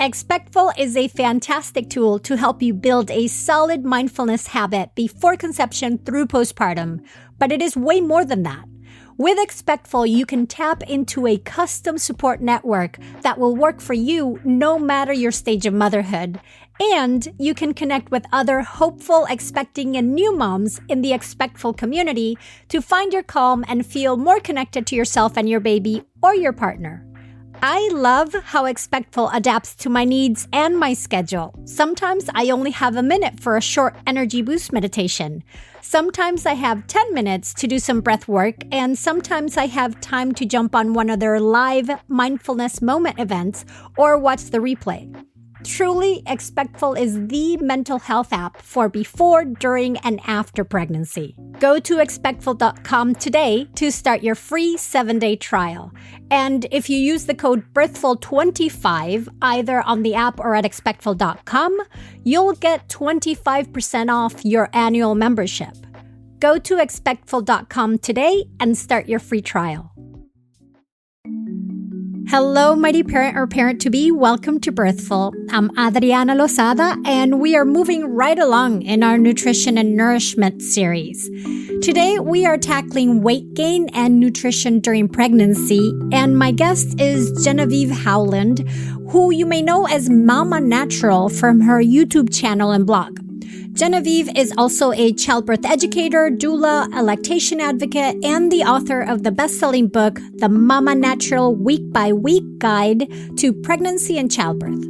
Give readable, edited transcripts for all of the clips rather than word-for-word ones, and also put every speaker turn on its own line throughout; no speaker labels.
Expectful is a fantastic tool to help you build a solid mindfulness habit before conception through postpartum, but it is way more than that. With Expectful, you can tap into a custom support network that will work for you no matter your stage of motherhood. And you can connect with other hopeful, expecting, and new moms in the Expectful community to find your calm and feel more connected to yourself and your baby or your partner. I love how Expectful adapts to my needs and my schedule. Sometimes I only have a minute for a short energy boost meditation. Sometimes I have 10 minutes to do some breath work, and sometimes I have time to jump on one of their live mindfulness moment events or watch the replay. Truly, Expectful is the mental health app for before, during, and after pregnancy. Go to expectful.com today to start your free 7-day trial. And if you use the code Birthful25 either on the app or at expectful.com, you'll get 25% off your annual membership. Go to expectful.com today and start your free trial. Hello, mighty parent or parent-to-be. Welcome to Birthful. I'm Adriana Lozada, and we are moving right along in our nutrition and nourishment series. Today, we are tackling weight gain and nutrition during pregnancy, and my guest is Genevieve Howland, who you may know as Mama Natural from her YouTube channel and blog. Genevieve is also a childbirth educator, doula, a lactation advocate, and the author of the best-selling book, The Mama Natural Week-by-Week Guide to Pregnancy and Childbirth.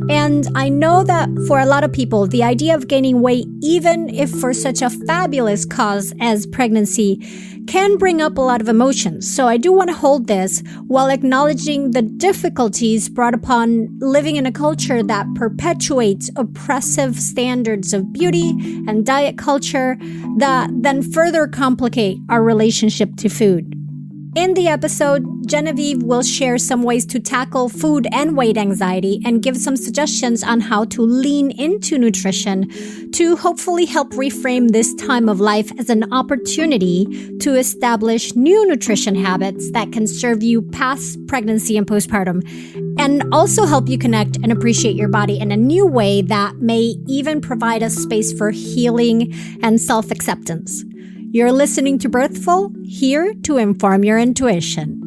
And I know that for a lot of people, the idea of gaining weight, even if for such a fabulous cause as pregnancy, can bring up a lot of emotions. So I do want to hold this while acknowledging the difficulties brought upon living in a culture that perpetuates oppressive standards of beauty and diet culture that then further complicate our relationship to food. In the episode, Genevieve will share some ways to tackle food and weight anxiety and give some suggestions on how to lean into nutrition to hopefully help reframe this time of life as an opportunity to establish new nutrition habits that can serve you past pregnancy and postpartum, and also help you connect and appreciate your body in a new way that may even provide a space for healing and self-acceptance. You're listening to Birthful, here to inform your intuition.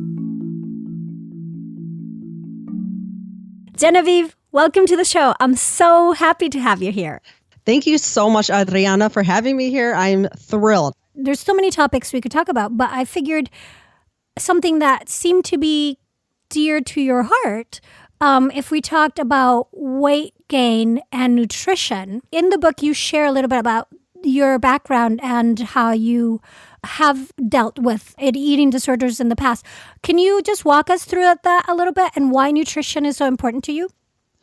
Genevieve, welcome to the show. I'm so happy to have you here.
Thank you so much, Adriana, for having me here. I'm thrilled.
There's so many topics we could talk about, but I figured something that seemed to be dear to your heart, if we talked about weight gain and nutrition. In the book, you share a little bit about your background and how you have dealt with eating disorders in the past. Can you just walk us through that a little bit and why nutrition is so important to you?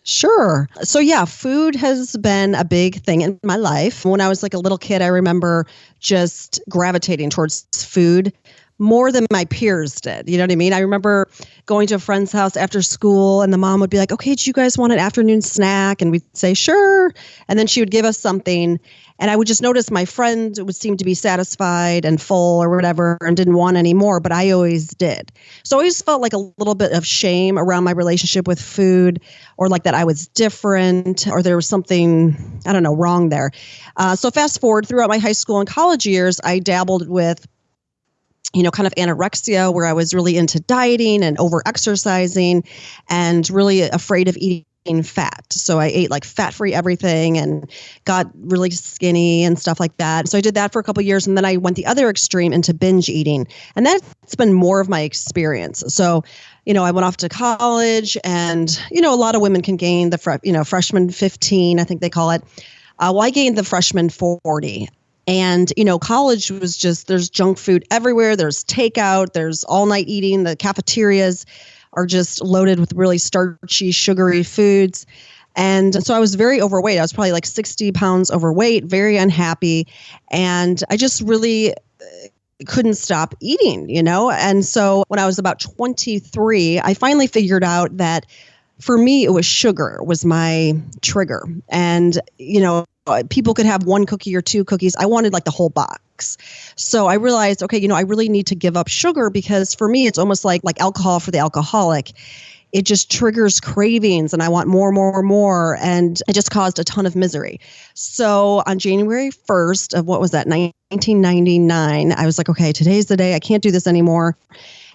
Sure. So yeah, food has been a big thing in my life. When I was like a little kid, I remember just gravitating towards food more than my peers did. You know what I mean? I remember going to a friend's house after school and the mom would be like, okay, do you guys want an afternoon snack? And we'd say, sure. And then she would give us something. And I would just notice my friend would seem to be satisfied and full or whatever and didn't want any more, but I always did. So I always felt like a little bit of shame around my relationship with food, or like that I was different or there was something, I don't know, wrong there. So fast forward throughout my high school and college years, I dabbled with kind of anorexia, where I was really into dieting and over exercising and really afraid of eating fat. So I ate like fat-free everything and got really skinny and stuff like that. So I did that for a couple of years. And then I went the other extreme into binge eating. And that's been more of my experience. So, I went off to college and, a lot of women can gain the, freshman 15, I think they call it. Well, I gained the freshman 40. And, college was just, there's junk food everywhere. There's takeout, there's all night eating. The cafeterias are just loaded with really starchy, sugary foods. And so I was very overweight. I was probably like 60 pounds overweight, very unhappy. And I just really couldn't stop eating, And so when I was about 23, I finally figured out that for me, it was sugar was my trigger. And, people could have one cookie or two cookies. I wanted like the whole box. So I realized, okay, I really need to give up sugar because for me, it's almost like alcohol for the alcoholic. it just triggers cravings and I want more, more, more. And it just caused a ton of misery. So on January 1st of what was that, 1999, I was like, okay, today's the day. I can't do this anymore.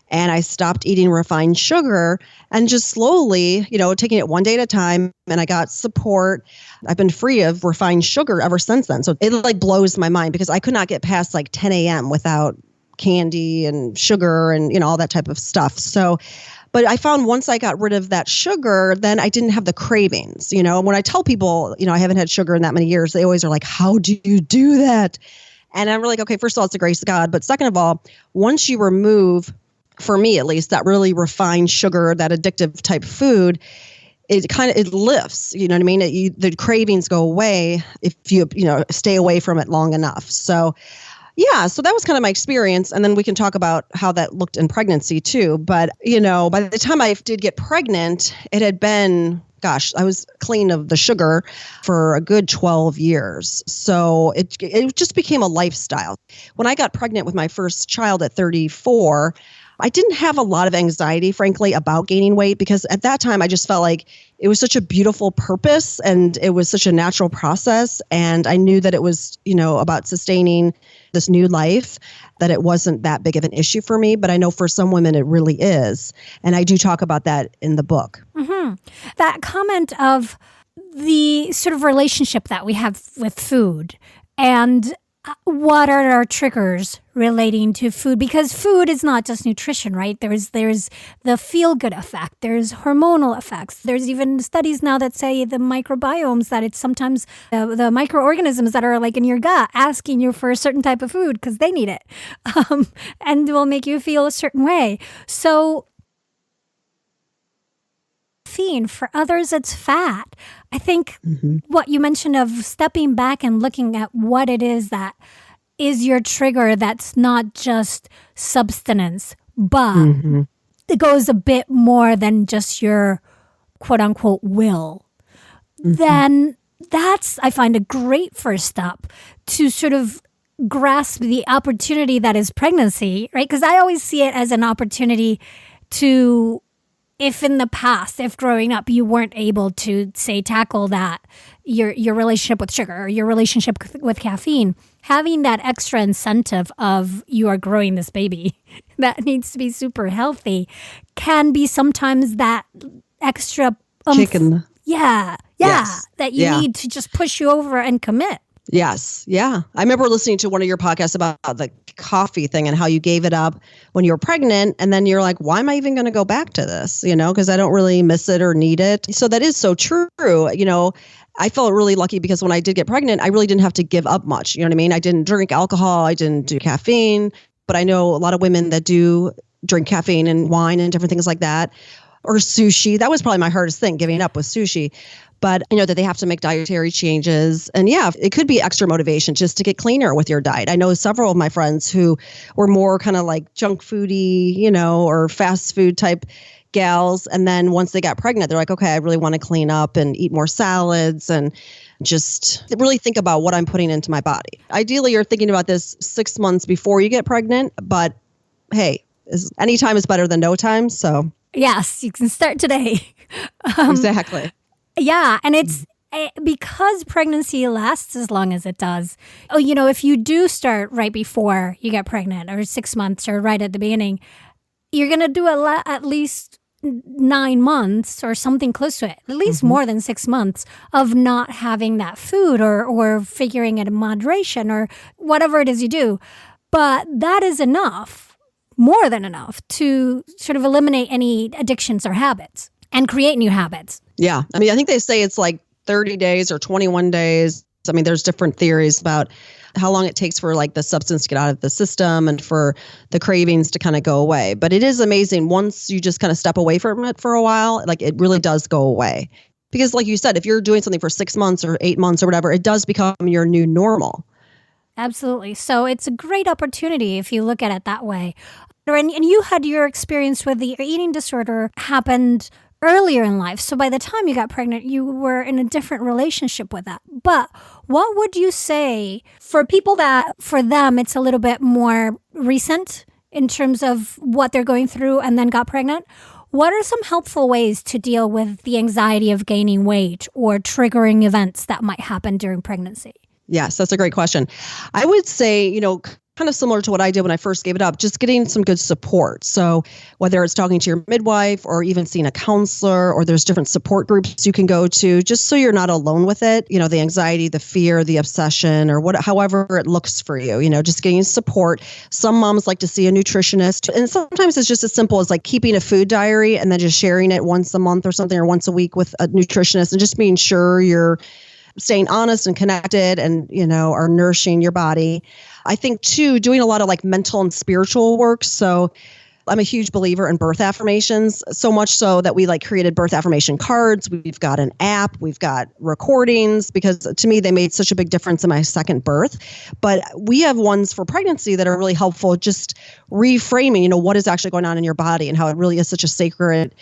And I stopped eating refined sugar and just slowly, taking it one day at a time. And I got support. I've been free of refined sugar ever since then. So it like blows my mind because I could not get past like 10 a.m. without candy and sugar and, all that type of stuff. So, but I found once I got rid of that sugar, then I didn't have the cravings. When I tell people, I haven't had sugar in that many years, they always are like, how do you do that? And I'm like, okay, first of all, it's the grace of God. But second of all, once you remove, for me at least, that really refined sugar, that addictive type food, it lifts, you know what I mean? The cravings go away if you stay away from it long enough. So yeah, so that was kind of my experience. And then we can talk about how that looked in pregnancy too. But, by the time I did get pregnant, it had been, I was clean of the sugar for a good 12 years. So it just became a lifestyle. When I got pregnant with my first child at 34, I didn't have a lot of anxiety, frankly, about gaining weight because at that time I just felt like it was such a beautiful purpose and it was such a natural process. And I knew that it was, about sustaining this new life, that it wasn't that big of an issue for me. But I know for some women it really is. And I do talk about that in the book.
Mm-hmm. That comment of the sort of relationship that we have with food and what are our triggers relating to food? Because food is not just nutrition, right? There's the feel-good effect. There's hormonal effects. There's even studies now that say the microbiomes, that it's sometimes the microorganisms that are like in your gut asking you for a certain type of food because they need it and will make you feel a certain way. So for others, it's fat. I think what you mentioned of stepping back and looking at what it is that is your trigger, that's not just substance, but it goes a bit more than just your quote unquote will. Then that's, I find, a great first step to sort of grasp the opportunity that is pregnancy, right? Because I always see it as an opportunity to, if in the past, if growing up you weren't able to, say, tackle that, your relationship with sugar or your relationship with caffeine, having that extra incentive of you are growing this baby that needs to be super healthy can be sometimes that extra
chicken.
Yeah, that you need to just push you over and commit.
Yes. Yeah. I remember listening to one of your podcasts about the coffee thing and how you gave it up when you were pregnant. And then you're like, why am I even going to go back to this? Because I don't really miss it or need it. So that is so true. I felt really lucky because when I did get pregnant, I really didn't have to give up much. You know what I mean? I didn't drink alcohol. I didn't do caffeine. But I know a lot of women that do drink caffeine and wine and different things like that. Or sushi. That was probably my hardest thing, giving up with sushi. But that they have to make dietary changes. And yeah, it could be extra motivation just to get cleaner with your diet. I know several of my friends who were more kind of like junk foodie, or fast food type gals. And then once they got pregnant, they're like, okay, I really want to clean up and eat more salads and just really think about what I'm putting into my body. Ideally, you're thinking about this 6 months before you get pregnant. But hey, any time is better than no time. So
yes, you can start today.
Exactly.
Yeah, and it's because pregnancy lasts as long as it does. If you do start right before you get pregnant or 6 months or right at the beginning, you're going to do at least 9 months or something close to it, at least more than 6 months of not having that food or figuring it in moderation or whatever it is you do. But that is enough, more than enough, to sort of eliminate any addictions or habits and create new habits.
Yeah. I mean, I think they say it's like 30 days or 21 days. I mean, there's different theories about how long it takes for like the substance to get out of the system and for the cravings to kind of go away. But it is amazing once you just kind of step away from it for a while, like it really does go away. Because like you said, if you're doing something for 6 months or 8 months or whatever, it does become your new normal.
Absolutely. So it's a great opportunity if you look at it that way. And you had your experience with the eating disorder happened earlier in life. So by the time you got pregnant, you were in a different relationship with that. But what would you say for people that for them, it's a little bit more recent in terms of what they're going through and then got pregnant? What are some helpful ways to deal with the anxiety of gaining weight or triggering events that might happen during pregnancy?
Yes, that's a great question. I would say, kind of similar to what I did when I first gave it up, just getting some good support. So whether it's talking to your midwife or even seeing a counselor, or there's different support groups you can go to, just so you're not alone with it, the anxiety, the fear, the obsession, or however it looks for you, just getting support. Some moms like to see a nutritionist. And sometimes it's just as simple as like keeping a food diary and then just sharing it once a month or something, or once a week with a nutritionist, and just being sure you're staying honest and connected and, are nourishing your body. I think too, doing a lot of like mental and spiritual work. So I'm a huge believer in birth affirmations, so much so that we created birth affirmation cards. We've got an app, we've got recordings, because to me, they made such a big difference in my second birth. But we have ones for pregnancy that are really helpful, just reframing, what is actually going on in your body and how it really is such a sacred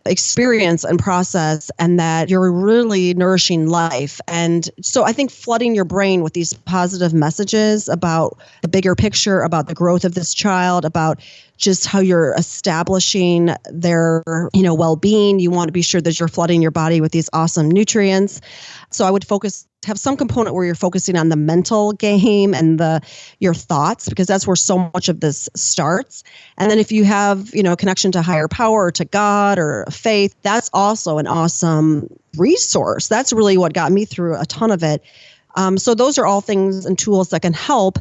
experience and process, and that you're really nourishing life. And so I think flooding your brain with these positive messages about the bigger picture, about the growth of this child, about just how you're establishing their, well-being. You want to be sure that you're flooding your body with these awesome nutrients. So I would have some component where you're focusing on the mental game and your thoughts, because that's where so much of this starts. And then if you have, a connection to higher power or to God or faith, that's also an awesome resource. That's really what got me through a ton of it. So those are all things and tools that can help.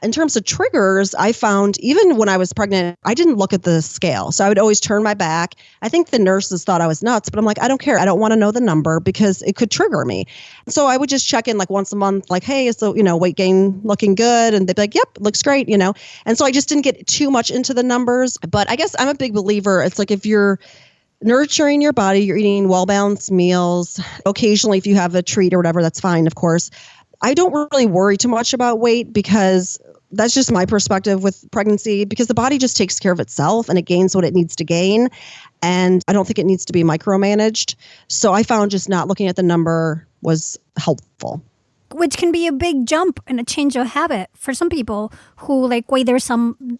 In terms of triggers, I found even when I was pregnant, I didn't look at the scale. So I would always turn my back. I think the nurses thought I was nuts, but I'm like, I don't care. I don't want to know the number because it could trigger me. So I would just check in once a month, hey, so, weight gain looking good. And they'd be like, yep, looks great, And so I just didn't get too much into the numbers. But I guess I'm a big believer. It's if you're nurturing your body, you're eating well-balanced meals. Occasionally, if you have a treat or whatever, that's fine, of course. I don't really worry too much about weight, because that's just my perspective with pregnancy, because the body just takes care of itself and it gains what it needs to gain. And I don't think it needs to be micromanaged. So I found just not looking at the number was helpful.
Which can be a big jump and a change of habit for some people who weigh their some,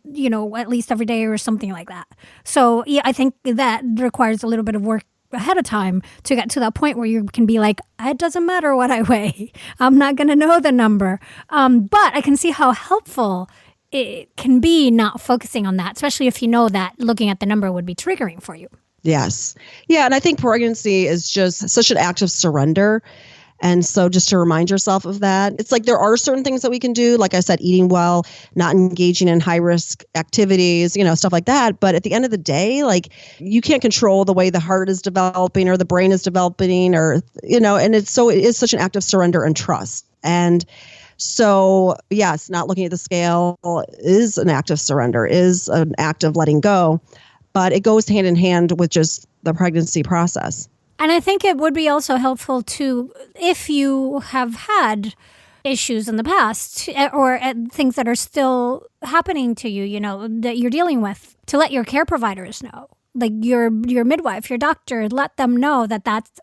at least every day or something like that. So yeah, I think that requires a little bit of work ahead of time to get to that point where you can be like, it doesn't matter what I weigh. I'm not going to know the number. But I can see how helpful it can be not focusing on that, especially if you know that looking at the number would be triggering for you.
Yes. Yeah. And I think pregnancy is just such an act of surrender. And so just to remind yourself of that, it's there are certain things that we can do. Like I said, eating well, not engaging in high risk activities, stuff like that. But at the end of the day, you can't control the way the heart is developing or the brain is developing or, and it is such an act of surrender and trust. And so, yes, not looking at the scale is an act of surrender, is an act of letting go, but it goes hand in hand with just the pregnancy process.
And I think it would be also helpful to, if you have had issues in the past or things that are still happening to you, that you're dealing with, to let your care providers know, your midwife, your doctor, let them know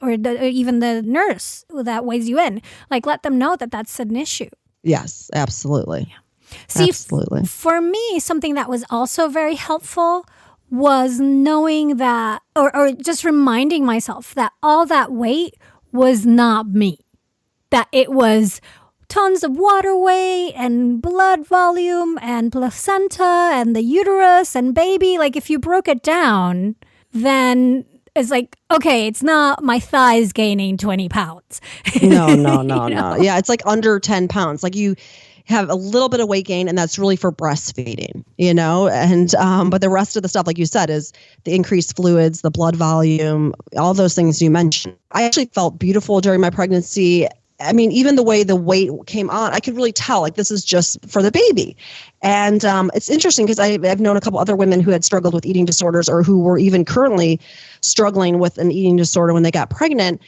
or even the nurse that weighs you in, let them know that that's an issue.
Yes, absolutely.
Yeah. See,
absolutely.
For me, something that was also very helpful was knowing that, or just reminding myself that all that weight was not me. That it was tons of water weight and blood volume and placenta and the uterus and baby. If you broke it down, then it's okay, it's not my thighs gaining 20 pounds.
No. Yeah, it's under 10 pounds. You have a little bit of weight gain, and that's really for breastfeeding, and but the rest of the stuff, like you said, is the increased fluids, the blood volume, all those things you mentioned. I actually felt beautiful during my pregnancy. I mean, even the way the weight came on, I could really tell this is just for the baby. And it's interesting because I've known a couple other women who had struggled with eating disorders or who were even currently struggling with an eating disorder when they got pregnant.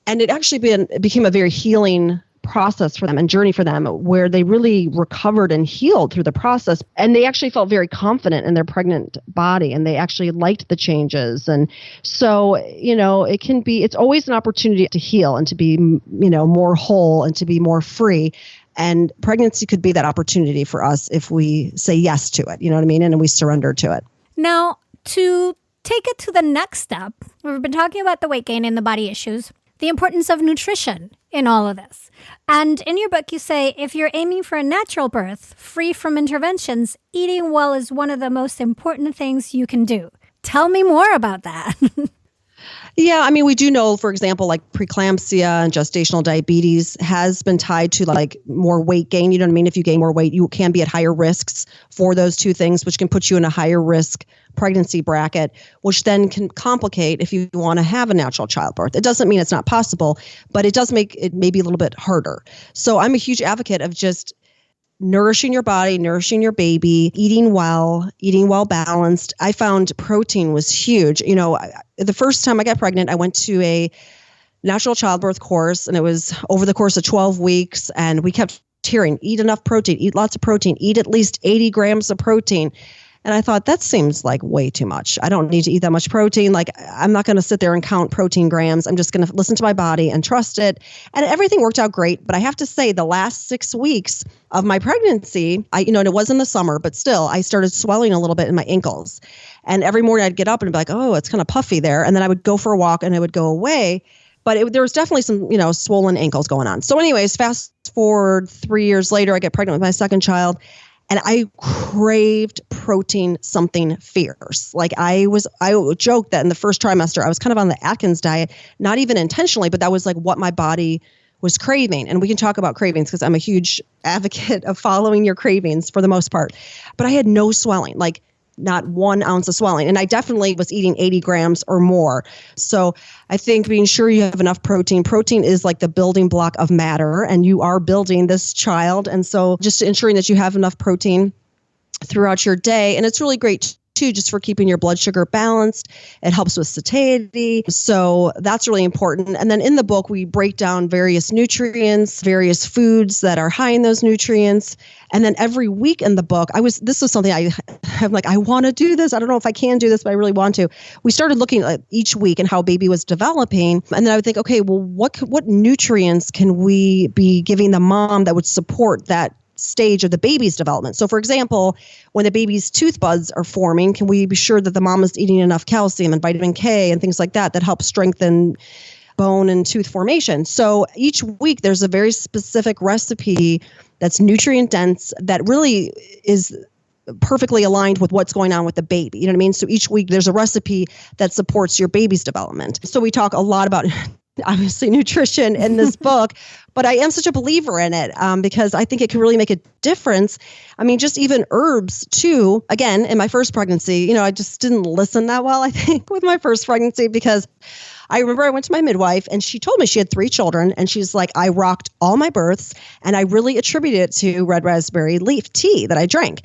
And it actually became a very healing process for them and journey for them, where they really recovered and healed through the process. And they actually felt very confident in their pregnant body, and they actually liked the changes. And so, it's always an opportunity to heal and to be, more whole and to be more free. And pregnancy could be that opportunity for us if we say yes to it, you know what I mean? And we surrender to it.
Now, to take it to the next step. We've been talking about the weight gain and the body issues, the importance of nutrition in all of this. And in your book, you say, if you're aiming for a natural birth, free from interventions, eating well is one of the most important things you can do. Tell me more about that.
Yeah, I mean, we do know, for example, like preeclampsia and gestational diabetes has been tied to like more weight gain. You know what I mean? If you gain more weight, you can be at higher risks for those two things, which can put you in a higher risk pregnancy bracket, which then can complicate if you want to have a natural childbirth. It doesn't mean it's not possible, but it does make it maybe a little bit harder. So I'm a huge advocate of just nourishing your body, nourishing your baby, eating well balanced. I found protein was huge. You know, the first time I got pregnant, I went to a natural childbirth course, and it was over the course of 12 weeks. And we kept hearing, eat enough protein, eat lots of protein, eat at least 80 grams of protein. And I thought, that seems like way too much. I don't need to eat that much protein. Like, I'm not going to sit there and count protein grams. I'm just going to listen to my body and trust it. And everything worked out great. But I have to say, the last 6 weeks of my pregnancy, and it was in the summer, but still, I started swelling a little bit in my ankles. And every morning I'd get up and be like, oh, it's kind of puffy there. And then I would go for a walk and it would go away. But there was definitely some, swollen ankles going on. So anyways, fast forward 3 years later, I get pregnant with my second child. And I craved protein something fierce. Like I joke that in the first trimester, I was kind of on the Atkins diet, not even intentionally, but that was like what my body was craving. And we can talk about cravings because I'm a huge advocate of following your cravings for the most part. But I had no swelling, like not 1 ounce of swelling. And I definitely was eating 80 grams or more. So I think being sure you have enough protein. Protein is like the building block of matter, and you are building this child. And so just ensuring that you have enough protein throughout your day. And it's really great too, just for keeping your blood sugar balanced. It helps with satiety. So that's really important. And then in the book, we break down various nutrients, various foods that are high in those nutrients. And then every week in the book, this was something I'm like, I want to do this. I don't know if I can do this, but I really want to. We started looking at each week and how baby was developing. And then I would think, okay, well, what nutrients can we be giving the mom that would support that stage of the baby's development? So for example, when the baby's tooth buds are forming, can we be sure that the mom is eating enough calcium and vitamin K and things like that help strengthen bone and tooth formation? So each week there's a very specific recipe that's nutrient dense that really is perfectly aligned with what's going on with the baby. You know what I mean? So each week there's a recipe that supports your baby's development. So we talk a lot about obviously nutrition in this book, but I am such a believer in it because I think it can really make a difference. I mean, just even herbs too. Again, in my first pregnancy, I just didn't listen that well, I think, with my first pregnancy, because I remember I went to my midwife and she told me she had 3 children, and she's like, I rocked all my births and I really attributed it to red raspberry leaf tea that I drank.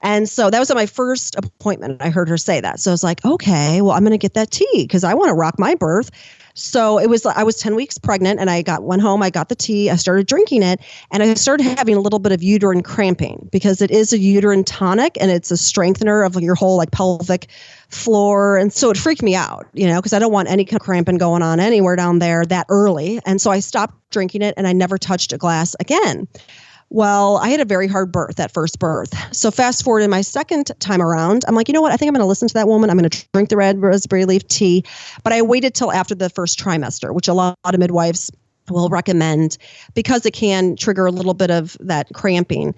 And so that was at my first appointment. I heard her say that. So I was like, okay, well, I'm going to get that tea because I want to rock my birth. So I was 10 weeks pregnant and I went home, I got the tea, I started drinking it, and I started having a little bit of uterine cramping because it is a uterine tonic and it's a strengthener of your whole like pelvic floor. And so it freaked me out, because I don't want any kind of cramping going on anywhere down there that early. And so I stopped drinking it and I never touched a glass again. Well, I had a very hard birth, that first birth. So fast forward in my second time around, I'm like, you know what? I think I'm going to listen to that woman. I'm going to drink the red raspberry leaf tea. But I waited till after the first trimester, which a lot of midwives will recommend because it can trigger a little bit of that cramping.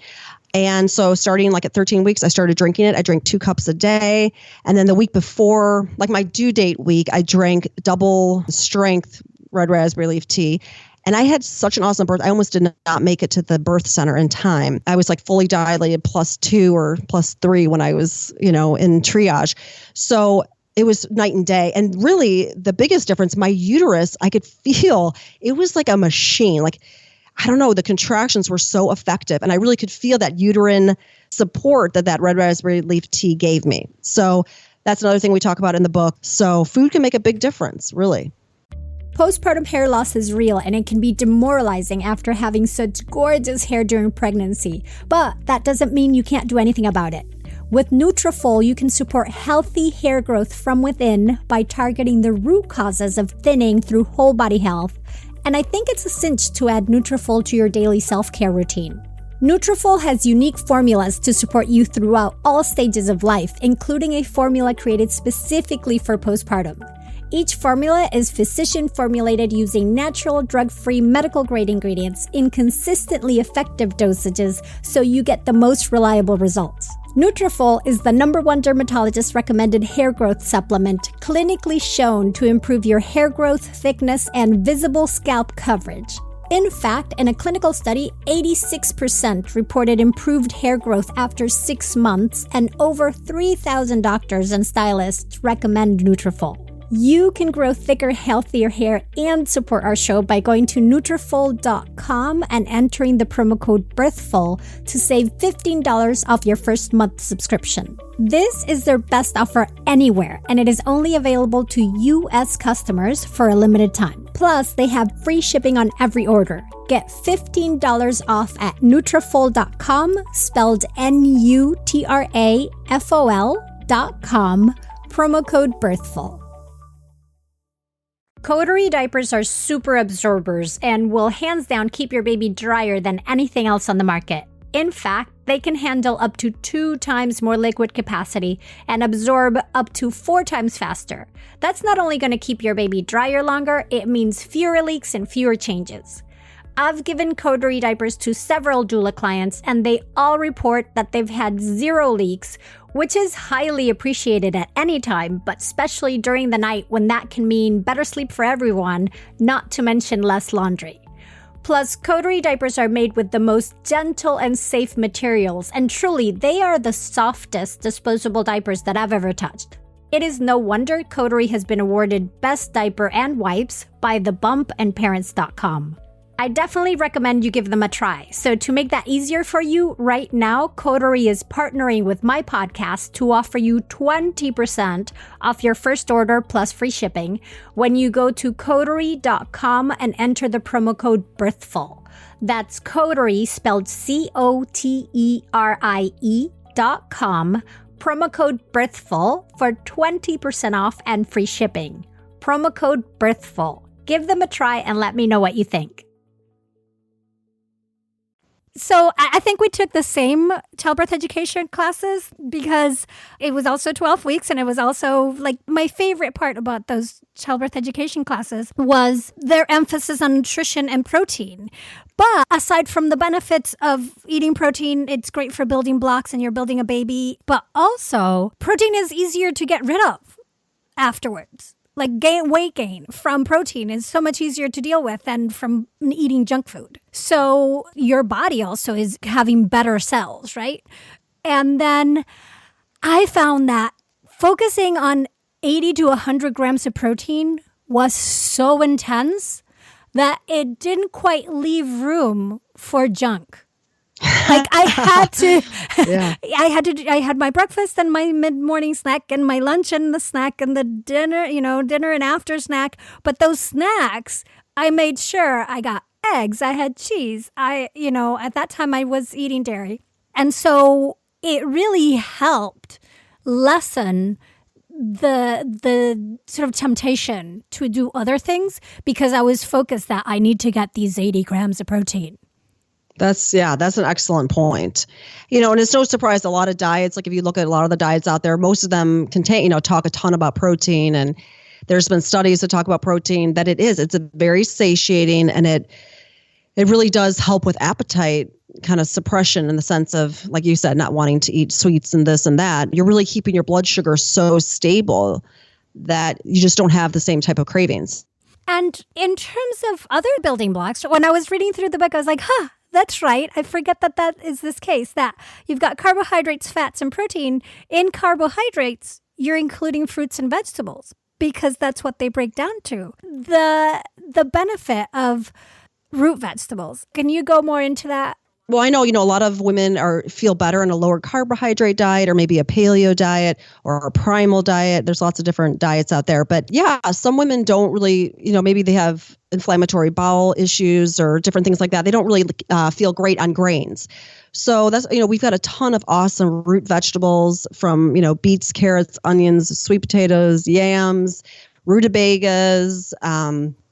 And so starting like at 13 weeks, I started drinking it. I drank 2 cups a day. And then the week before, like my due date week, I drank double strength red raspberry leaf tea. And I had such an awesome birth. I almost did not make it to the birth center in time. I was like fully dilated +2 or +3 when I was, in triage. So it was night and day. And really the biggest difference, my uterus, I could feel it was like a machine. Like, I don't know, the contractions were so effective. And I really could feel that uterine support that red raspberry leaf tea gave me. So that's another thing we talk about in the book. So food can make a big difference, really.
Postpartum hair loss is real, and it can be demoralizing after having such gorgeous hair during pregnancy. But that doesn't mean you can't do anything about it. With Nutrafol, you can support healthy hair growth from within by targeting the root causes of thinning through whole body health. And I think it's a cinch to add Nutrafol to your daily self-care routine. Nutrafol has unique formulas to support you throughout all stages of life, including a formula created specifically for postpartum. Each formula is physician-formulated using natural, drug-free, medical-grade ingredients in consistently effective dosages so you get the most reliable results. Nutrafol is the #1 dermatologist-recommended hair growth supplement, clinically shown to improve your hair growth, thickness, and visible scalp coverage. In fact, in a clinical study, 86% reported improved hair growth after 6 months, and over 3,000 doctors and stylists recommend Nutrafol. You can grow thicker, healthier hair and support our show by going to Nutrafol.com and entering the promo code BIRTHFUL to save $15 off your first month subscription. This is their best offer anywhere, and it is only available to U.S. customers for a limited time. Plus, they have free shipping on every order. Get $15 off at Nutrafol.com, spelled Nutrafol.com, promo code BIRTHFUL. Coterie diapers are super absorbers and will hands down keep your baby drier than anything else on the market. In fact, they can handle up to 2 times more liquid capacity and absorb up to 4 times faster. That's not only going to keep your baby drier longer, it means fewer leaks and fewer changes. I've given Coterie diapers to several doula clients, and they all report that they've had 0 leaks, which is highly appreciated at any time, but especially during the night when that can mean better sleep for everyone, not to mention less laundry. Plus, Coterie diapers are made with the most gentle and safe materials, and truly, they are the softest disposable diapers that I've ever touched. It is no wonder Coterie has been awarded Best Diaper and Wipes by The Bump and Parents.com. I definitely recommend you give them a try. So to make that easier for you, right now, Coterie is partnering with my podcast to offer you 20% off your first order plus free shipping when you go to Coterie.com and enter the promo code BIRTHFUL. That's Coterie, spelled COTERIE.com, promo code BIRTHFUL for 20% off and free shipping. Promo code BIRTHFUL. Give them a try and let me know what you think. So I think we took the same childbirth education classes because it was also 12 weeks, and it was also like my favorite part about those childbirth education classes was their emphasis on nutrition and protein. But aside from the benefits of eating protein, it's great for building blocks and you're building a baby, but also protein is easier to get rid of afterwards. Like weight gain from protein is so much easier to deal with than from eating junk food. So your body also is having better cells, right? And then I found that focusing on 80 to 100 grams of protein was so intense that it didn't quite leave room for junk. Like I had to, I had my breakfast and my mid-morning snack and my lunch and the snack and the dinner, dinner and after snack. But those snacks, I made sure I got eggs. I had cheese. At that time I was eating dairy. And so it really helped lessen the sort of temptation to do other things because I was focused that I need to get these 80 grams of protein.
That's an excellent point. And it's no surprise a lot of diets, like if you look at a lot of the diets out there, most of them contain, talk a ton about protein. And there's been studies that talk about protein that it's a very satiating, and it really does help with appetite kind of suppression in the sense of, like you said, not wanting to eat sweets and this and that. You're really keeping your blood sugar so stable that you just don't have the same type of cravings.
And in terms of other building blocks, when I was reading through the book, I was like, that's right. I forget that is this case, that you've got carbohydrates, fats, and protein. In carbohydrates, you're including fruits and vegetables because that's what they break down to. The benefit of root vegetables. Can you go more into that?
Well, I know, a lot of women feel better in a lower carbohydrate diet or maybe a paleo diet or a primal diet. There's lots of different diets out there. But yeah, some women don't really, maybe they have inflammatory bowel issues or different things like that. They don't really feel great on grains. So that's, we've got a ton of awesome root vegetables from, beets, carrots, onions, sweet potatoes, yams, rutabagas,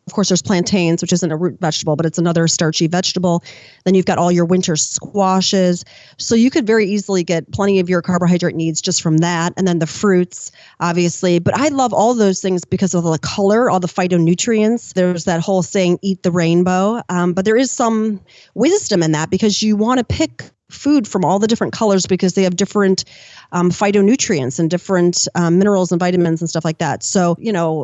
of course, there's plantains, which isn't a root vegetable, but it's another starchy vegetable. Then you've got all your winter squashes. So you could very easily get plenty of your carbohydrate needs just from that. And then the fruits, obviously. But I love all those things because of the color, all the phytonutrients. There's that whole saying, eat the rainbow. But there is some wisdom in that because you want to pick food from all the different colors because they have different phytonutrients and different minerals and vitamins and stuff like that. So,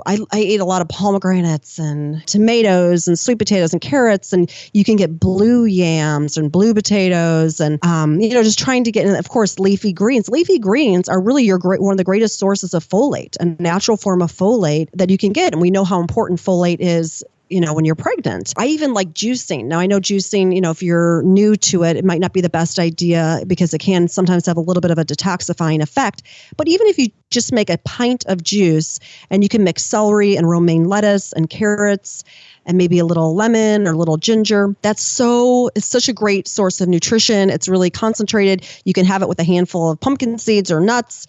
I ate a lot of pomegranates and tomatoes and sweet potatoes and carrots, and you can get blue yams and blue potatoes and, just trying to get in, of course, leafy greens. Leafy greens are really one of the greatest sources of folate, a natural form of folate that you can get. And we know how important folate is when you're pregnant. I even like juicing. Now, I know juicing, if you're new to it, it might not be the best idea because it can sometimes have a little bit of a detoxifying effect. But even if you just make a pint of juice and you can mix celery and romaine lettuce and carrots and maybe a little lemon or a little ginger, it's such a great source of nutrition. It's really concentrated. You can have it with a handful of pumpkin seeds or nuts.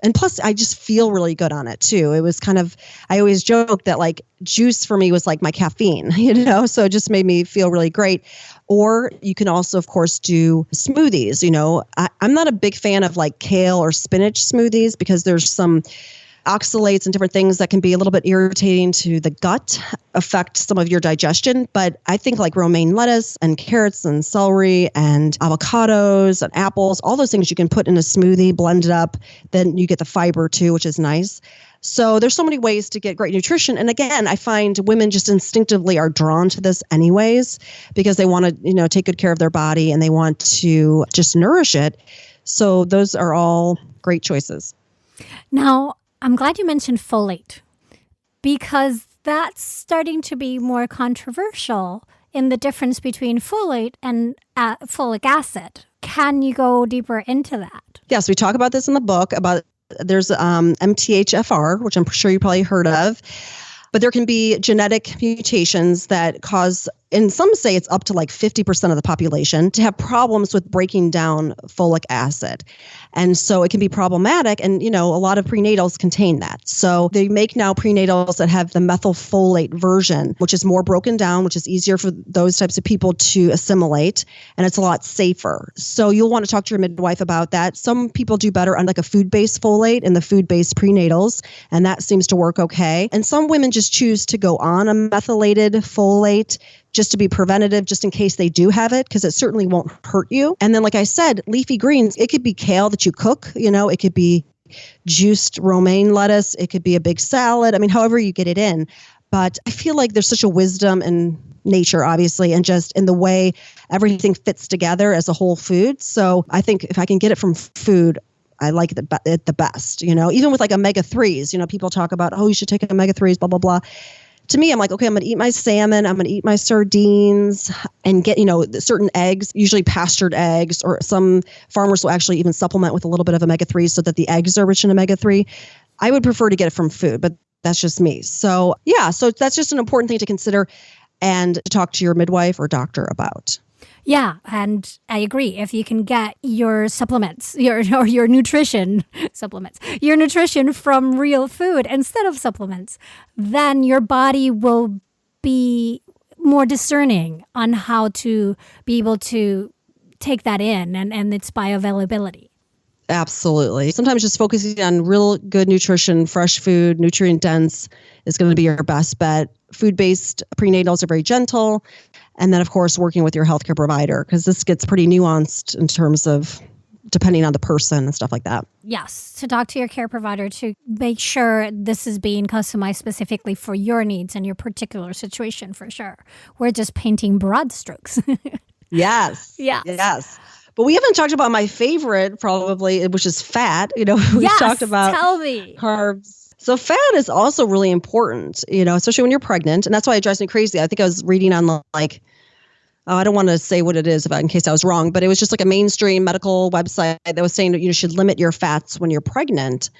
And plus, I just feel really good on it too. It was I always joke that like juice for me was like my caffeine, so it just made me feel really great. Or you can also, of course, do smoothies. I'm not a big fan of like kale or spinach smoothies because there's some oxalates and different things that can be a little bit irritating to the gut, affect some of your digestion. But I think like romaine lettuce and carrots and celery and avocados and apples, all those things you can put in a smoothie, blend it up. Then you get the fiber too, which is nice. So there's so many ways to get great nutrition. And again, I find women just instinctively are drawn to this anyways, because they want to, take good care of their body and they want to just nourish it. So those are all great choices.
Now, I'm glad you mentioned folate because that's starting to be more controversial in the difference between folate and folic acid. Can you go deeper into that? Yes,
we talk about this in the book there's MTHFR, which I'm sure you probably heard of. But there can be genetic mutations that cause, and some say it's up to like 50% of the population, to have problems with breaking down folic acid. And so it can be problematic. And, a lot of prenatals contain that. So they make now prenatals that have the methylfolate version, which is more broken down, which is easier for those types of people to assimilate. And it's a lot safer. So you'll want to talk to your midwife about that. Some people do better on like a food-based folate and the food-based prenatals. And that seems to work okay. And some women just choose to go on a methylated folate just to be preventative, just in case they do have it, because it certainly won't hurt you. And then, like I said, leafy greens, it could be kale that you cook, it could be juiced romaine lettuce, it could be a big salad. I mean, however you get it in. But I feel like there's such a wisdom in nature, obviously, and just in the way everything fits together as a whole food. So I think if I can get it from food, I like it the best, even with like omega-3s, people talk about, you should take omega-3s, blah, blah, blah. To me, I'm like, okay, I'm going to eat my salmon, I'm going to eat my sardines and get, certain eggs, usually pastured eggs, or some farmers will actually even supplement with a little bit of omega-3 so that the eggs are rich in omega-3. I would prefer to get it from food, but that's just me. So yeah, so that's just an important thing to consider and to talk to your midwife or doctor about.
Yeah, and I agree. If you can get your supplements, your nutrition supplements, your nutrition from real food instead of supplements, then your body will be more discerning on how to be able to take that in and its bioavailability.
Absolutely. Sometimes just focusing on real good nutrition, fresh food, nutrient dense is going to be your best bet. Food-based prenatals are very gentle. And then, of course, working with your healthcare provider, because this gets pretty nuanced in terms of depending on the person and stuff like that.
Yes, to talk to your care provider to make sure this is being customized specifically for your needs and your particular situation, for sure. We're just painting broad strokes.
Yes. Yes. But we haven't talked about my favorite, probably, which is fat. We've talked about
tell me.
Carbs. So fat is also really important, especially when you're pregnant. And that's why it drives me crazy. I think I was reading on I don't want to say what it is in case I was wrong, but it was just like a mainstream medical website that was saying that you should limit your fats when you're pregnant.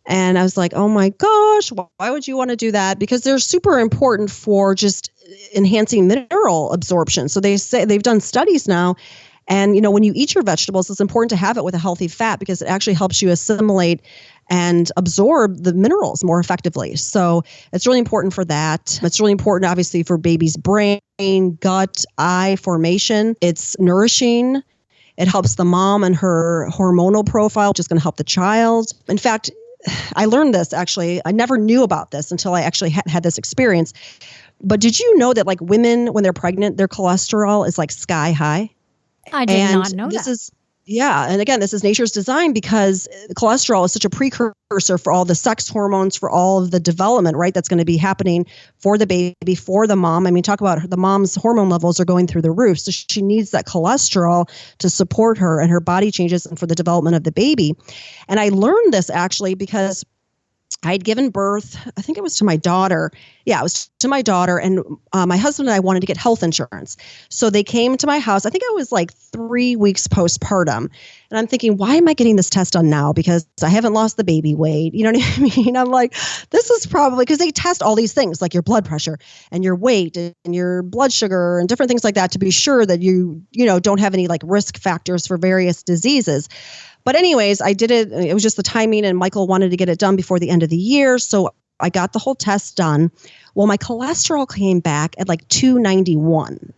And I was like, oh my gosh, why would you want to do that? Because they're super important for just enhancing mineral absorption. So they say they've done studies now. And, when you eat your vegetables, it's important to have it with a healthy fat because it actually helps you assimilate and absorb the minerals more effectively. So it's really important for that. It's really important, obviously, for baby's brain, gut, eye formation. It's nourishing. It helps the mom and her hormonal profile, which is going to help the child. In fact, I learned this actually. I never knew about this until I actually had this experience. But did you know that like women, when they're pregnant, their cholesterol is like sky high?
I did not know that.
And again, this is nature's design because cholesterol is such a precursor for all the sex hormones, for all of the development, right? That's going to be happening for the baby, for the mom. I mean, talk about the mom's hormone levels are going through the roof. So she needs that cholesterol to support her and her body changes and for the development of the baby. And I learned this actually because I had given birth, I think it was to my daughter. Yeah, it was to my daughter. And my husband and I wanted to get health insurance. So they came to my house. I think I was like 3 weeks postpartum. And I'm thinking, why am I getting this test done now? Because I haven't lost the baby weight. You know what I mean? I'm like, this is probably because they test all these things like your blood pressure and your weight and your blood sugar and different things like that to be sure that you don't have any like risk factors for various diseases. But anyways, I did it. It was just the timing and Michael wanted to get it done before the end of the year. So I got the whole test done. Well, my cholesterol came back at like 291.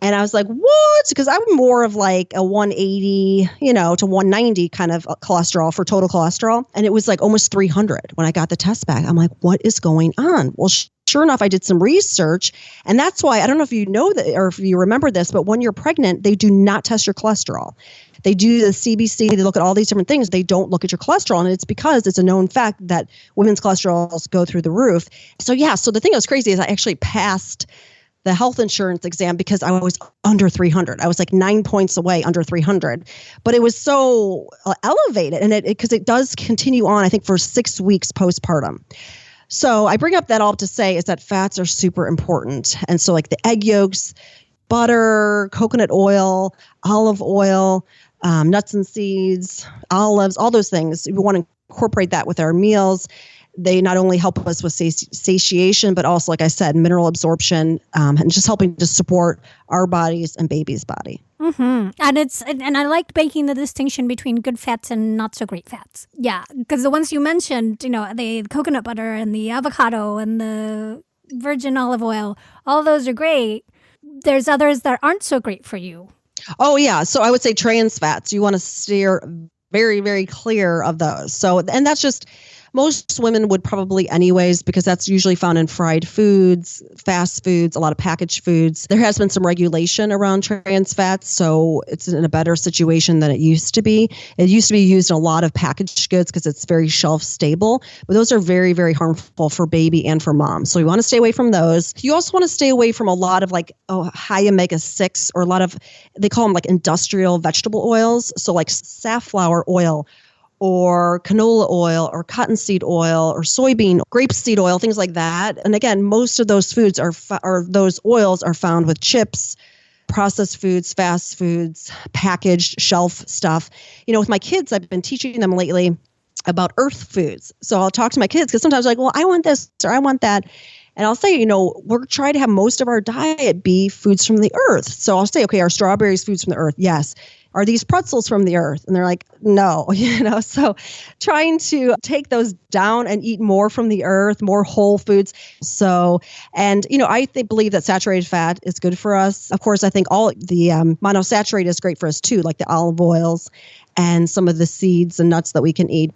And I was like, what? Because I'm more of like a 180, to 190 kind of cholesterol for total cholesterol. And it was like almost 300 when I got the test back. I'm like, what is going on? Well, sure enough, I did some research. And that's why, I don't know if you know that or if you remember this, but when you're pregnant, they do not test your cholesterol. They do the CBC, they look at all these different things. They don't look at your cholesterol. And it's because it's a known fact that women's cholesterols go through the roof. So the thing that was crazy is I actually passed the health insurance exam because I was under 300. I was like 9 points away under 300, but it was so elevated. And because it does continue on, I think, for 6 weeks postpartum. So I bring up that all to say is that fats are super important. And so like the egg yolks, butter, coconut oil, olive oil, nuts and seeds, olives, all those things. We want to incorporate that with our meals. They not only help us with satiation, but also, like I said, mineral absorption and just helping to support our bodies and baby's body.
Mm-hmm. And I liked making the distinction between good fats and not so great fats. Yeah, because the ones you mentioned, the coconut butter and the avocado and the virgin olive oil, all those are great. There's others that aren't so great for you.
Oh, yeah. So I would say trans fats. You want to steer very, very clear of those. So, and that's just most women would probably anyways, because that's usually found in fried foods, fast foods, a lot of packaged foods. There has been some regulation around trans fats, so it's in a better situation than it used to be. It used to be used in a lot of packaged goods because it's very shelf stable, but those are very, very harmful for baby and for mom. So you want to stay away from those. You also want to stay away from a lot of high omega-6 or a lot of, they call them like industrial vegetable oils. So like safflower oil, or canola oil or cottonseed oil or soybean, grapeseed oil, things like that. And again, most of those foods those oils are found with chips, processed foods, fast foods, packaged shelf stuff. With my kids, I've been teaching them lately about earth foods. So I'll talk to my kids because sometimes they're like, well, I want this or I want that. And I'll say, we're trying to have most of our diet be foods from the earth. So I'll say, okay, are strawberries foods from the earth? Yes. Are these pretzels from the earth? And they're like, no, so trying to take those down and eat more from the earth, more whole foods. So, and, I believe that saturated fat is good for us. Of course, I think all the monosaturated is great for us too, like the olive oils and some of the seeds and nuts that we can eat,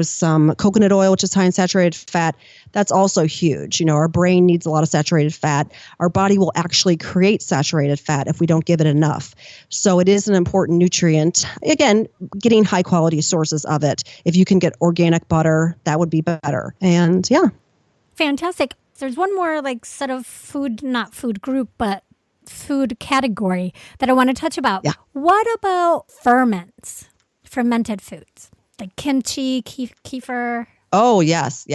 some coconut oil, which is high in saturated fat. That's also huge. Our brain needs a lot of saturated fat. Our body will actually create saturated fat if we don't give it enough. So it is an important nutrient. Again, getting high quality sources of it. If you can get organic butter, that would be better. And yeah.
Fantastic. There's one more set of food, not food group, but food category that I want to touch about.
Yeah.
What about ferments? Fermented foods like kimchi, kefir.
Oh, yes.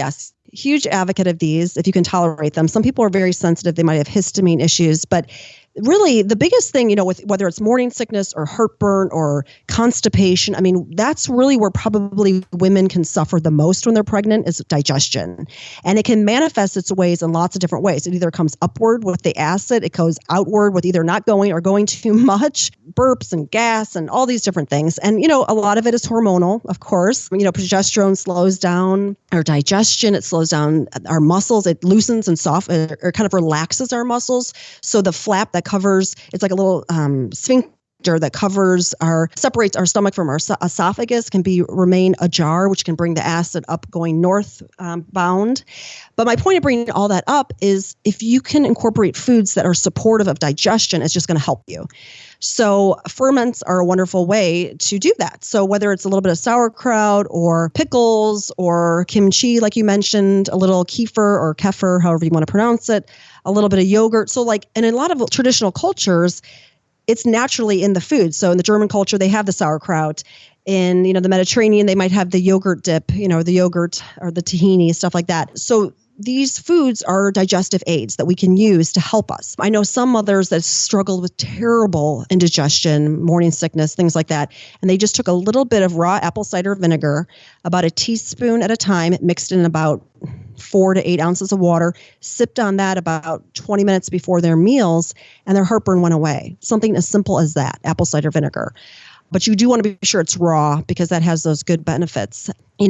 Huge advocate of these if you can tolerate them. Some people are very sensitive. They might have histamine issues, but really the biggest thing, with whether it's morning sickness or heartburn or constipation, I mean, that's really where probably women can suffer the most when they're pregnant is digestion. And it can manifest its ways in lots of different ways. It either comes upward with the acid, it goes outward with either not going or going too much, burps and gas and all these different things. And, a lot of it is hormonal, of course. Progesterone slows down our digestion. It slows down our muscles. It loosens and or kind of relaxes our muscles. So the flap that covers, it's like a little sphincter that separates our stomach from our esophagus can remain ajar, which can bring the acid up going northbound. But my point of bringing all that up is if you can incorporate foods that are supportive of digestion, it's just going to help you. So ferments are a wonderful way to do that. So whether it's a little bit of sauerkraut or pickles or kimchi, like you mentioned, a little kefir or kefir, however you want to pronounce it, a little bit of yogurt. So and in a lot of traditional cultures, it's naturally in the food. So in the German culture, they have the sauerkraut. In, the Mediterranean, they might have the yogurt dip, the yogurt or the tahini, stuff like that. So these foods are digestive aids that we can use to help us. I know some mothers that struggled with terrible indigestion, morning sickness, things like that. And they just took a little bit of raw apple cider vinegar, about a teaspoon at a time, mixed in about 4 to 8 ounces of water, sipped on that about 20 minutes before their meals, and their heartburn went away. Something as simple as that, apple cider vinegar. But you do want to be sure it's raw because that has those good benefits.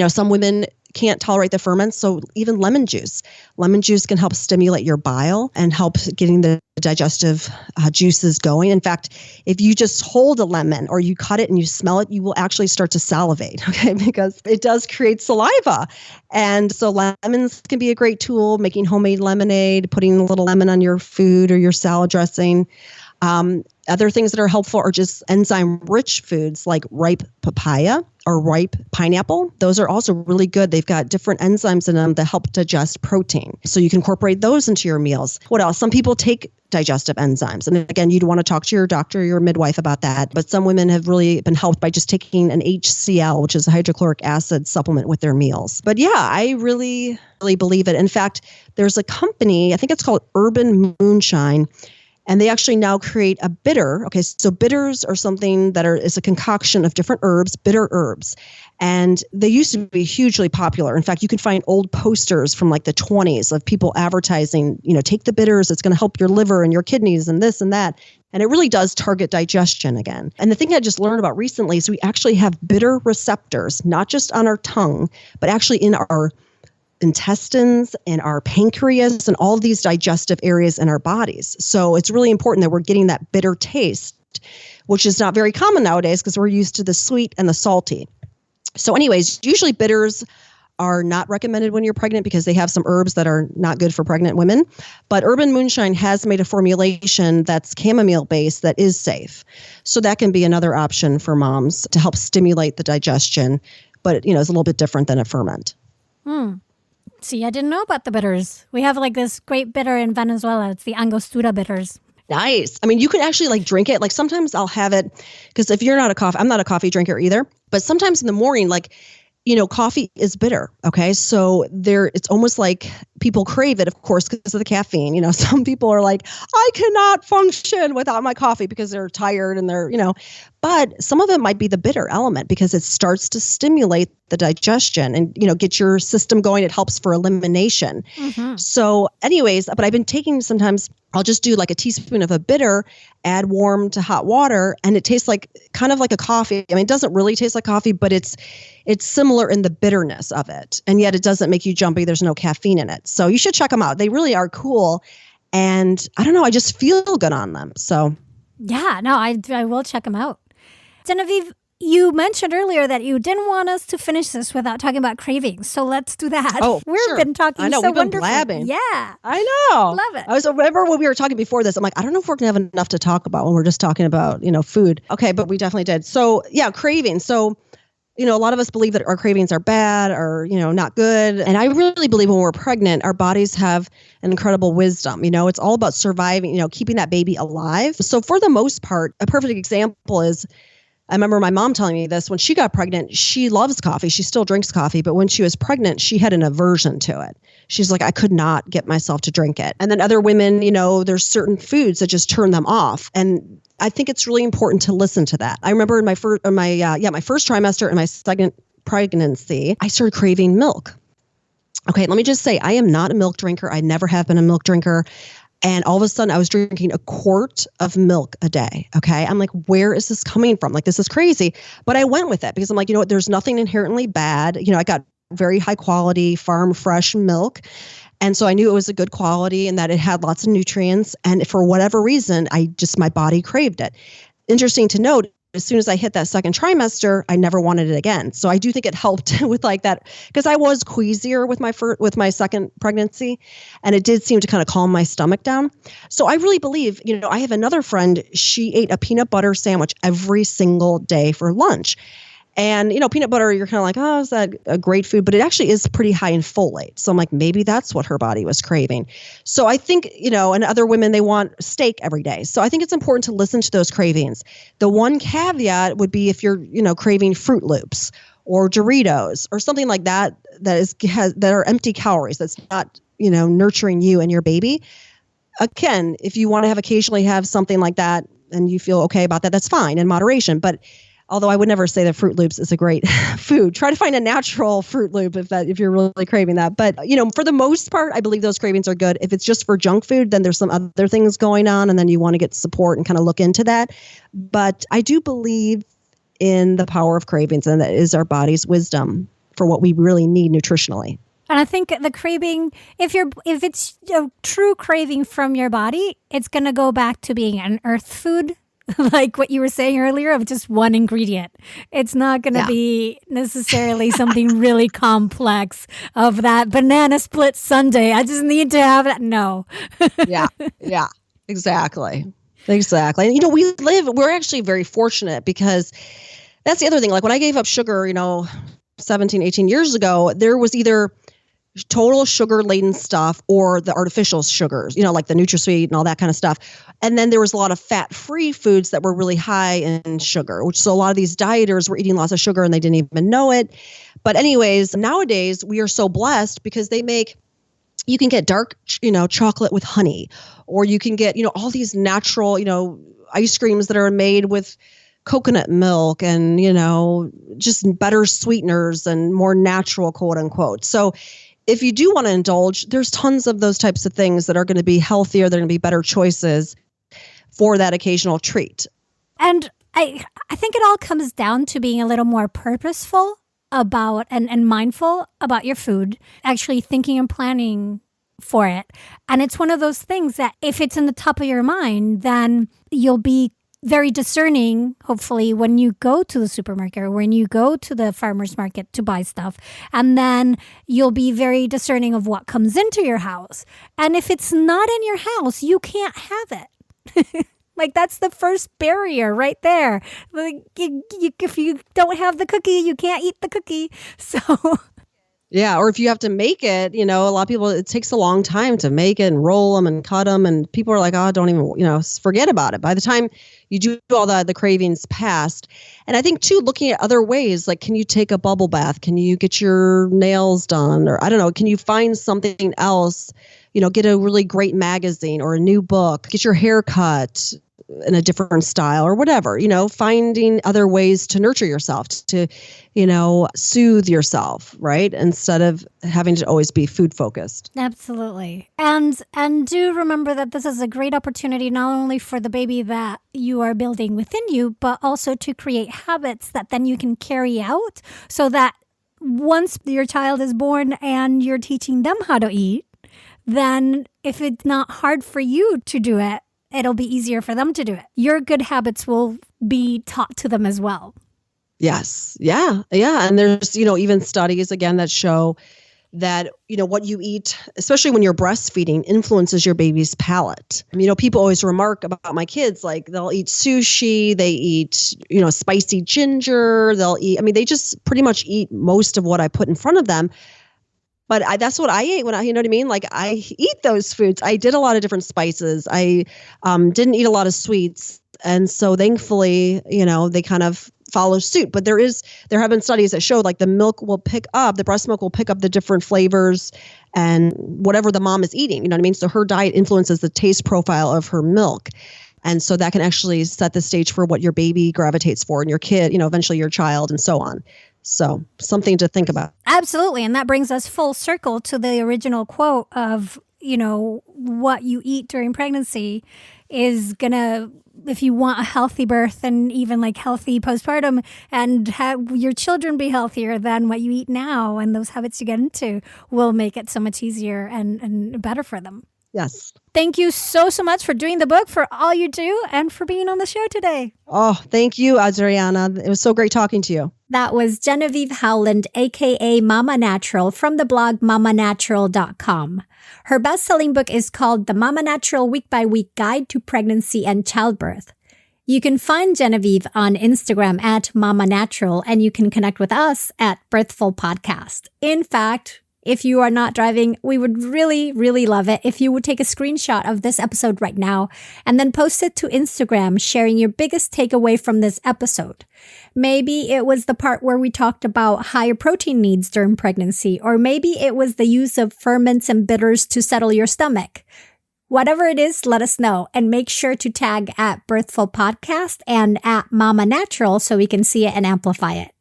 Some women can't tolerate the ferments, so even lemon juice. Lemon juice can help stimulate your bile and help getting the digestive juices going. In fact, if you just hold a lemon or you cut it and you smell it, you will actually start to salivate, okay? Because it does create saliva. And so lemons can be a great tool, making homemade lemonade, putting a little lemon on your food or your salad dressing. Other things that are helpful are just enzyme-rich foods like ripe papaya or ripe pineapple. Those are also really good. They've got different enzymes in them that help digest protein. So you can incorporate those into your meals. What else? Some people take digestive enzymes. And again, you'd want to talk to your doctor or your midwife about that. But some women have really been helped by just taking an HCl, which is a hydrochloric acid supplement with their meals. But yeah, I really believe it. In fact, there's a company, I think it's called Urban Moonshine, and they actually now create a bitter. Okay, so bitters are something that is a concoction of different herbs, bitter herbs. And they used to be hugely popular. In fact, you can find old posters from like the 20s of people advertising, take the bitters, it's going to help your liver and your kidneys and this and that. And it really does target digestion again. And the thing I just learned about recently is we actually have bitter receptors, not just on our tongue, but actually in our intestines and our pancreas and all of these digestive areas in our bodies. So it's really important that we're getting that bitter taste, which is not very common nowadays because we're used to the sweet and the salty. So anyways, usually bitters are not recommended when you're pregnant because they have some herbs that are not good for pregnant women. But Urban Moonshine has made a formulation that's chamomile based that is safe. So that can be another option for moms to help stimulate the digestion. But, it's a little bit different than a ferment.
See, I didn't know about the bitters. We have this great bitter in Venezuela. It's the Angostura bitters.
Nice. I mean, you can actually drink it. Sometimes I'll have it because if you're not I'm not a coffee drinker either. But sometimes in the morning, coffee is bitter. Okay. So it's almost like people crave it, of course, because of the caffeine. Some people are like, I cannot function without my coffee because they're tired and but some of it might be the bitter element because it starts to stimulate the digestion and, get your system going. It helps for elimination. Mm-hmm. So anyways, but I've been taking sometimes I'll just do a teaspoon of a bitter, add warm to hot water, and it tastes kind of like a coffee. I mean, it doesn't really taste like coffee, but it's similar in the bitterness of it. And yet it doesn't make you jumpy. There's no caffeine in it. So you should check them out. They really are cool. And I don't know, I just feel good on them. So
yeah, no, I will check them out. Genevieve, you mentioned earlier that you didn't want us to finish this without talking about cravings. So let's do that.
Oh,
We've been talking
I know,
so
we've been
wonderfully.
blabbing.
Yeah.
I know.
Love it.
I remember when we were talking before this, I'm like, I don't know if we're going to have enough to talk about when we're just talking about, food. Okay, but we definitely did. So yeah, cravings. So, a lot of us believe that our cravings are bad or, not good. And I really believe when we're pregnant, our bodies have an incredible wisdom. It's all about surviving, keeping that baby alive. So for the most part, a perfect example is I remember my mom telling me this when she got pregnant. She loves coffee. She still drinks coffee. But when she was pregnant, she had an aversion to it. She's like, I could not get myself to drink it. And then other women, there's certain foods that just turn them off. And I think it's really important to listen to that. I remember in my first trimester and my second pregnancy, I started craving milk. Okay, let me just say, I am not a milk drinker. I never have been a milk drinker. And all of a sudden I was drinking a quart of milk a day. Okay. I'm like, where is this coming from? Like, this is crazy. But I went with it because I'm like, what? There's nothing inherently bad. I got very high quality farm fresh milk. And so I knew it was a good quality and that it had lots of nutrients. And for whatever reason, my body craved it. Interesting to note, as soon as I hit that second trimester, I never wanted it again. So I do think it helped with like that, because I was queasier with my second pregnancy, and it did seem to kind of calm my stomach down. So I really believe, I have another friend, she ate a peanut butter sandwich every single day for lunch. And, peanut butter, you're kind of like, oh, is that a great food? But it actually is pretty high in folate. So I'm like, maybe that's what her body was craving. So I think, and other women, they want steak every day. So I think it's important to listen to those cravings. The one caveat would be if you're, craving Fruit Loops or Doritos or something like that, that are empty calories. That's not, nurturing you and your baby. Again, if you want to occasionally have something like that and you feel okay about that, that's fine in moderation. But although I would never say that Fruit Loops is a great food. Try to find a natural Fruit Loop if you're really craving that. But, for the most part, I believe those cravings are good. If it's just for junk food, then there's some other things going on, and then you want to get support and kind of look into that. But I do believe in the power of cravings, and that is our body's wisdom for what we really need nutritionally.
And I think the craving, if it's a true craving from your body, it's going to go back to being an earth food. Like what you were saying earlier, of just one ingredient. It's not going to be necessarily something really complex of that banana split sundae. I just need to have that. No.
Yeah, exactly. And, we're actually very fortunate, because that's the other thing. Like when I gave up sugar, 17, 18 years ago, there was either total sugar-laden stuff or the artificial sugars, like the NutraSweet and all that kind of stuff. And then there was a lot of fat-free foods that were really high in sugar, so a lot of these dieters were eating lots of sugar and they didn't even know it. But anyways, nowadays we are so blessed because you can get dark, chocolate with honey, or you can get, all these natural, ice creams that are made with coconut milk and, just better sweeteners and more natural, quote unquote. So if you do want to indulge, there's tons of those types of things that are going to be healthier. They're going to be better choices for that occasional treat.
And I think it all comes down to being a little more purposeful about and mindful about your food, actually thinking and planning for it. And it's one of those things that if it's in the top of your mind, then you'll be very discerning, hopefully, when you go to the supermarket or when you go to the farmer's market to buy stuff. And then you'll be very discerning of what comes into your house. And if it's not in your house, you can't have it. Like, that's the first barrier right there. Like, if you don't have the cookie, you can't eat the cookie. So...
Yeah, or if you have to make it, a lot of people, it takes a long time to make it and roll them and cut them. And people are like, oh, don't even, forget about it. By the time you do all that, the cravings passed. And I think, too, looking at other ways, like, can you take a bubble bath? Can you get your nails done? Or I don't know, can you find something else? Get a really great magazine or a new book, get your hair cut in a different style or whatever, finding other ways to nurture yourself, to, soothe yourself, right? Instead of having to always be food focused.
Absolutely. And do remember that this is a great opportunity, not only for the baby that you are building within you, but also to create habits that then you can carry out, so that once your child is born and you're teaching them how to eat, then if it's not hard for you to do it, it'll be easier for them to do it. Your good habits will be taught to them as well.
Yes. Yeah. And there's, even studies, again, that show that, what you eat, especially when you're breastfeeding, influences your baby's palate. People always remark about my kids, like they'll eat sushi, they eat, spicy ginger, they just pretty much eat most of what I put in front of them. But that's what I ate when you know what I mean? Like, I eat those foods. I did a lot of different spices. I didn't eat a lot of sweets. And so thankfully, they kind of follow suit. But there have been studies that show like the breast milk will pick up the different flavors and whatever the mom is eating, you know what I mean? So her diet influences the taste profile of her milk. And so that can actually set the stage for what your baby gravitates for and your kid, eventually your child and so on. So something to think about.
Absolutely. And that brings us full circle to the original quote of, what you eat during pregnancy is going to, if you want a healthy birth and even like healthy postpartum and have your children be healthier than what you eat now, and those habits you get into will make it so much easier and better for them.
Yes.
Thank you so much for doing the book, for all you do, and for being on the show today.
Oh, thank you, Adriana. It was so great talking to you.
That was Genevieve Howland, a.k.a. Mama Natural, from the blog mamanatural.com. Her best-selling book is called The Mama Natural Week by Week Guide to Pregnancy and Childbirth. You can find Genevieve on Instagram at Mama Natural, and you can connect with us at Birthful Podcast. In fact, if you are not driving, we would really, really love it if you would take a screenshot of this episode right now and then post it to Instagram, sharing your biggest takeaway from this episode. Maybe it was the part where we talked about higher protein needs during pregnancy, or maybe it was the use of ferments and bitters to settle your stomach. Whatever it is, let us know, and make sure to tag at Birthful Podcast and at Mama Natural so we can see it and amplify it.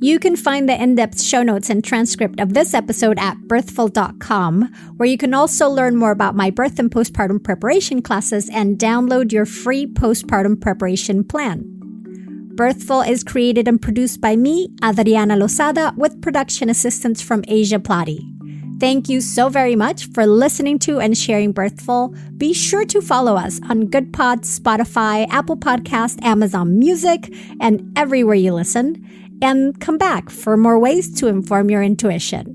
You can find the in-depth show notes and transcript of this episode at birthful.com, where you can also learn more about my birth and postpartum preparation classes and download your free postpartum preparation plan. Birthful is created and produced by me, Adriana Lozada, with production assistance from Asia Plati. Thank you so very much for listening to and sharing Birthful. Be sure to follow us on Good Pods, Spotify, Apple Podcast, Amazon Music, and everywhere you listen. And come back for more ways to inform your intuition.